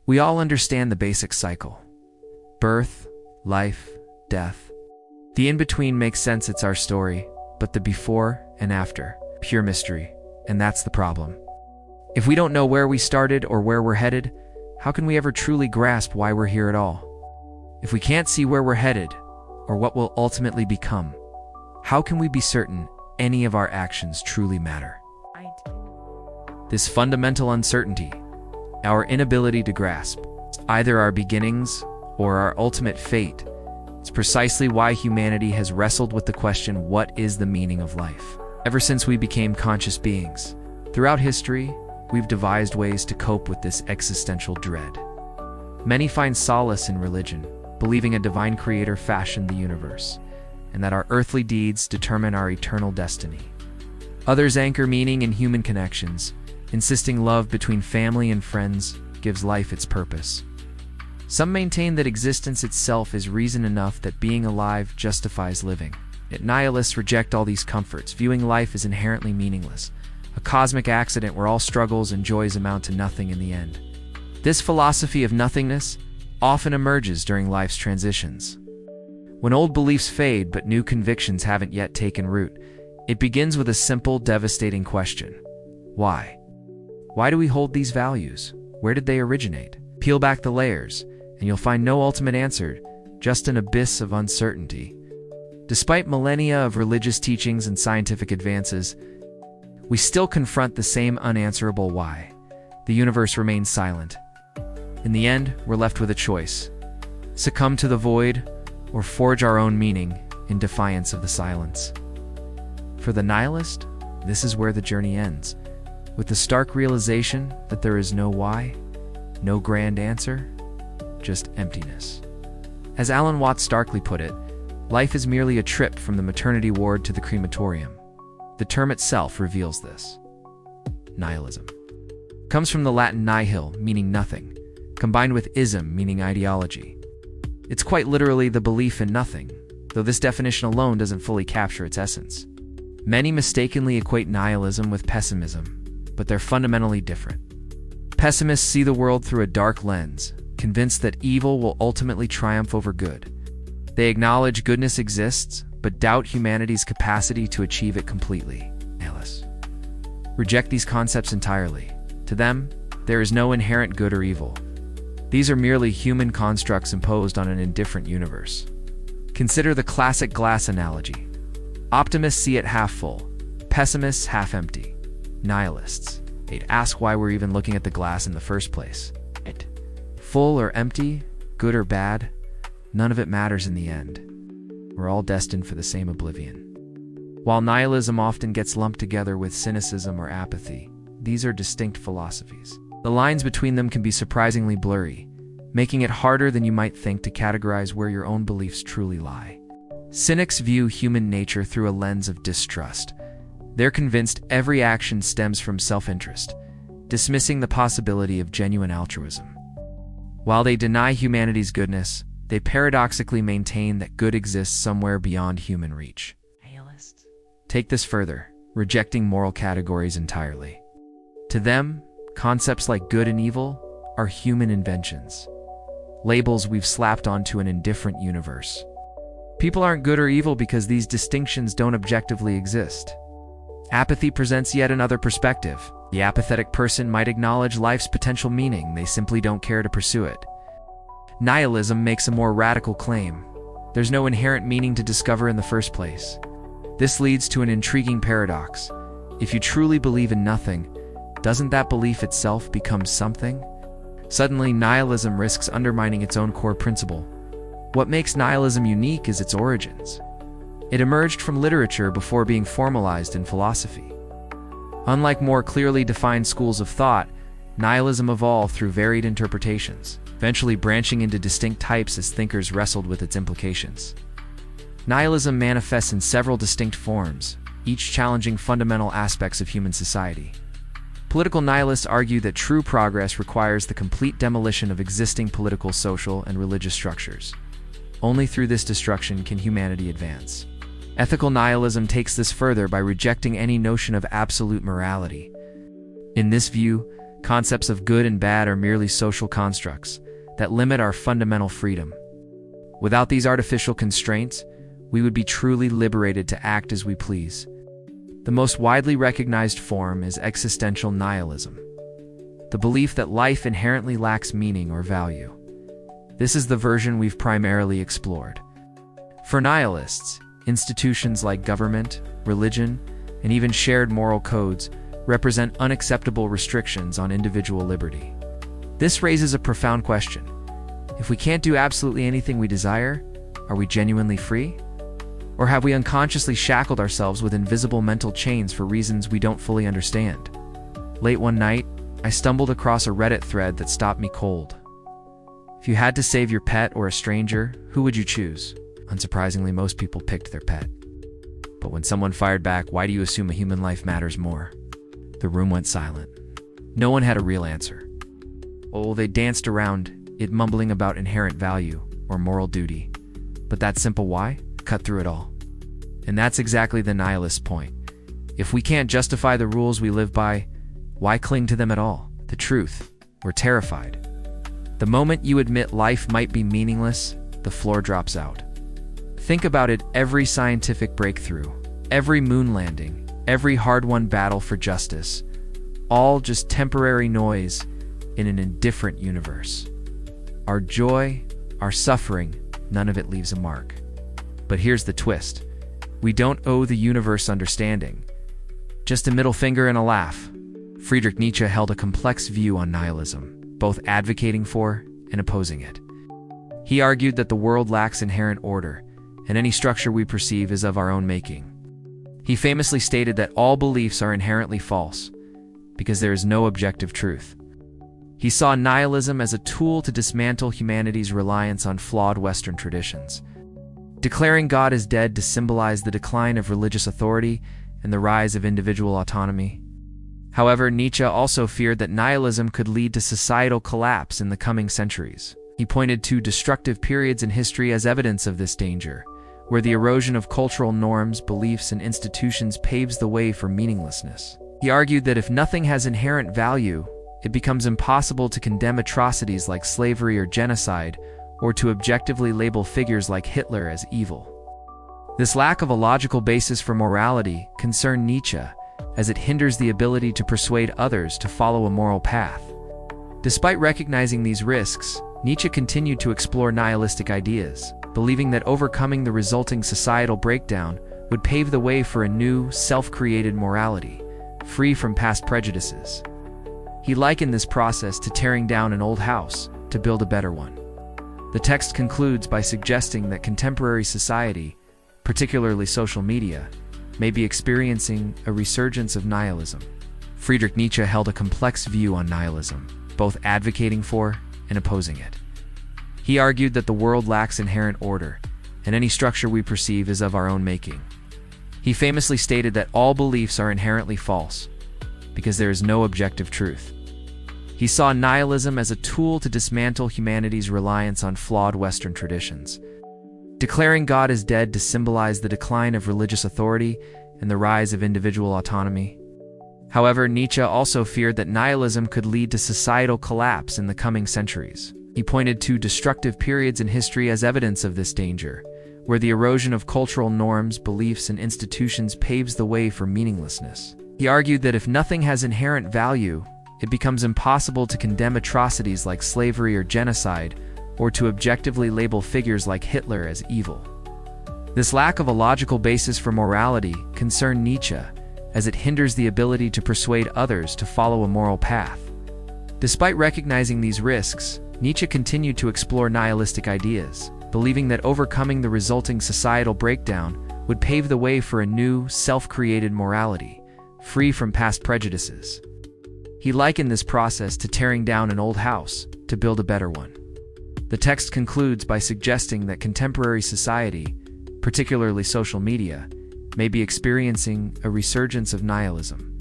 We all understand the basic cycle: birth, life, death. The in-between makes sense, it's our story, but the before and after, pure mystery, and that's the problem. If we don't know where we started or where we're headed, how can we ever truly grasp why we're here at all? If we can't see where we're headed, or what we'll ultimately become, how can we be certain any of our actions truly matter? This fundamental uncertainty, our inability to grasp either our beginnings or our ultimate fate, is precisely why humanity has wrestled with the question, what is the meaning of life? Ever since we became conscious beings, throughout history, we've devised ways to cope with this existential dread. Many find solace in religion, believing a divine creator fashioned the universe, and that our earthly deeds determine our eternal destiny. Others anchor meaning in human connections, insisting love between family and friends gives life its purpose. Some maintain that existence itself is reason enough, that being alive justifies living. Yet nihilists reject all these comforts, viewing life as inherently meaningless, a cosmic accident where all struggles and joys amount to nothing in the end. This philosophy of nothingness often emerges during life's transitions. When old beliefs fade but new convictions haven't yet taken root, it begins with a simple, devastating question: why? Why do we hold these values? Where did they originate? Peel back the layers, and you'll find no ultimate answer, just an abyss of uncertainty. Despite millennia of religious teachings and scientific advances, we still confront the same unanswerable why. The universe remains silent. In the end, we're left with a choice: succumb to the void, or forge our own meaning in defiance of the silence. For the nihilist, this is where the journey ends, with the stark realization that there is no why, no grand answer, just emptiness. As Alan Watts starkly put it, life is merely a trip from the maternity ward to the crematorium. The term itself reveals this. Nihilism comes from the Latin nihil, meaning nothing, combined with ism, meaning ideology. It's quite literally the belief in nothing, though this definition alone doesn't fully capture its essence. Many mistakenly equate nihilism with pessimism, but they're fundamentally different. Pessimists see the world through a dark lens, convinced that evil will ultimately triumph over good. They acknowledge goodness exists, but doubt humanity's capacity to achieve it completely. Nihilists reject these concepts entirely. To them, there is no inherent good or evil. These are merely human constructs imposed on an indifferent universe. Consider the classic glass analogy. Optimists see it half full, pessimists half empty. Nihilists, they'd ask why we're even looking at the glass in the first place. Full or empty, good or bad, none of it matters in the end. We're all destined for the same oblivion. While nihilism often gets lumped together with cynicism or apathy, these are distinct philosophies. The lines between them can be surprisingly blurry, making it harder than you might think to categorize where your own beliefs truly lie. Cynics view human nature through a lens of distrust. They're convinced every action stems from self-interest, dismissing the possibility of genuine altruism. While they deny humanity's goodness, they paradoxically maintain that good exists somewhere beyond human reach. Nihilists take this further, rejecting moral categories entirely. To them, concepts like good and evil are human inventions, labels we've slapped onto an indifferent universe. People aren't good or evil because these distinctions don't objectively exist. Apathy presents yet another perspective. The apathetic person might acknowledge life's potential meaning, they simply don't care to pursue it. Nihilism makes a more radical claim. There's no inherent meaning to discover in the first place. This leads to an intriguing paradox. If you truly believe in nothing, doesn't that belief itself become something? Suddenly, nihilism risks undermining its own core principle. What makes nihilism unique is its origins. It emerged from literature before being formalized in philosophy. Unlike more clearly defined schools of thought, nihilism evolved through varied interpretations, eventually branching into distinct types as thinkers wrestled with its implications. Nihilism manifests in several distinct forms, each challenging fundamental aspects of human society. Political nihilists argue that true progress requires the complete demolition of existing political, social, and religious structures. Only through this destruction can humanity advance. Ethical nihilism takes this further by rejecting any notion of absolute morality. In this view, Concepts of good and bad are merely social constructs that limit our fundamental freedom. Without these artificial constraints, we would be truly liberated to act as we please. The most widely recognized form is existential nihilism, the belief that life inherently lacks meaning or value. This is the version we've primarily explored. For nihilists, institutions like government, religion, and even shared moral codes represent unacceptable restrictions on individual liberty. This raises a profound question. If we can't do absolutely anything we desire, are we genuinely free? Or have we unconsciously shackled ourselves with invisible mental chains for reasons we don't fully understand? Late one night, I stumbled across a Reddit thread that stopped me cold. If you had to save your pet or a stranger, who would you choose? Unsurprisingly, most people picked their pet. But when someone fired back, "Why do you assume a human life matters more?" the room went silent. No one had a real answer. Oh, they danced around it, mumbling about inherent value or moral duty. But that simple why cut through it all. And that's exactly the nihilist point. If we can't justify the rules we live by, why cling to them at all? The truth, we're terrified. The moment you admit life might be meaningless, the floor drops out. Think about it, every scientific breakthrough, every moon landing, every hard-won battle for justice, all just temporary noise in an indifferent universe. Our joy, our suffering, none of it leaves a mark. But here's the twist. We don't owe the universe understanding, just a middle finger and a laugh. Friedrich Nietzsche held a complex view on nihilism, both advocating for and opposing it. He argued that the world lacks inherent order, and any structure we perceive is of our own making. He famously stated that all beliefs are inherently false, because there is no objective truth. He saw nihilism as a tool to dismantle humanity's reliance on flawed Western traditions, declaring God as dead to symbolize the decline of religious authority and the rise of individual autonomy. However, Nietzsche also feared that nihilism could lead to societal collapse in the coming centuries. He pointed to destructive periods in history as evidence of this danger, where the erosion of cultural norms, beliefs, and institutions paves the way for meaninglessness. He argued that if nothing has inherent value, it becomes impossible to condemn atrocities like slavery or genocide, or to objectively label figures like Hitler as evil. This lack of a logical basis for morality concerned Nietzsche, as it hinders the ability to persuade others to follow a moral path. Despite recognizing these risks, Nietzsche continued to explore nihilistic ideas, believing that overcoming the resulting societal breakdown would pave the way for a new, self-created morality, free from past prejudices. He likened this process to tearing down an old house to build a better one. The text concludes by suggesting that contemporary society, particularly social media, may be experiencing a resurgence of nihilism. Friedrich Nietzsche held a complex view on nihilism, both advocating for and opposing it. He argued that the world lacks inherent order, and any structure we perceive is of our own making. He famously stated that all beliefs are inherently false, because there is no objective truth. He saw nihilism as a tool to dismantle humanity's reliance on flawed Western traditions, declaring God as dead to symbolize the decline of religious authority and the rise of individual autonomy. However, Nietzsche also feared that nihilism could lead to societal collapse in the coming centuries. He pointed to destructive periods in history as evidence of this danger, where the erosion of cultural norms, beliefs, and institutions paves the way for meaninglessness. He argued that if nothing has inherent value, it becomes impossible to condemn atrocities like slavery or genocide, or to objectively label figures like Hitler as evil. This lack of a logical basis for morality concerned Nietzsche, as it hinders the ability to persuade others to follow a moral path. Despite recognizing these risks, Nietzsche continued to explore nihilistic ideas, believing that overcoming the resulting societal breakdown would pave the way for a new, self-created morality, free from past prejudices. He likened this process to tearing down an old house to build a better one. The text concludes by suggesting that contemporary society, particularly social media, may be experiencing a resurgence of nihilism.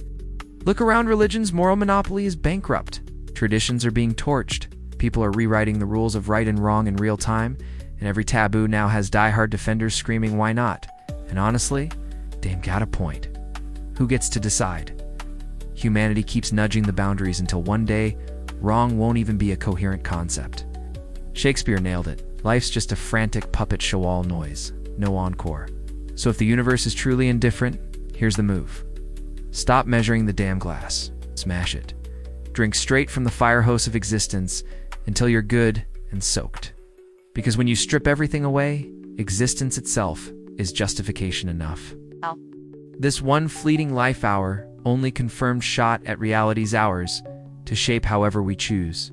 Look around, religion's moral monopoly is bankrupt. Traditions are being torched. People are rewriting the rules of right and wrong in real time, and every taboo now has die-hard defenders screaming, "Why not?" And honestly, they've got a point. Who gets to decide? humanity keeps nudging the boundaries until one day, wrong won't even be a coherent concept. Shakespeare nailed it. Life's just a frantic puppet show, all noise, no encore. So if the universe is truly indifferent, here's the move. Stop measuring the damn glass. Smash it. Drink straight from the fire hose of existence until you're good and soaked. Because when you strip everything away, existence itself is justification enough. This one fleeting life hour, only confirmed shot at reality's hours to shape however we choose.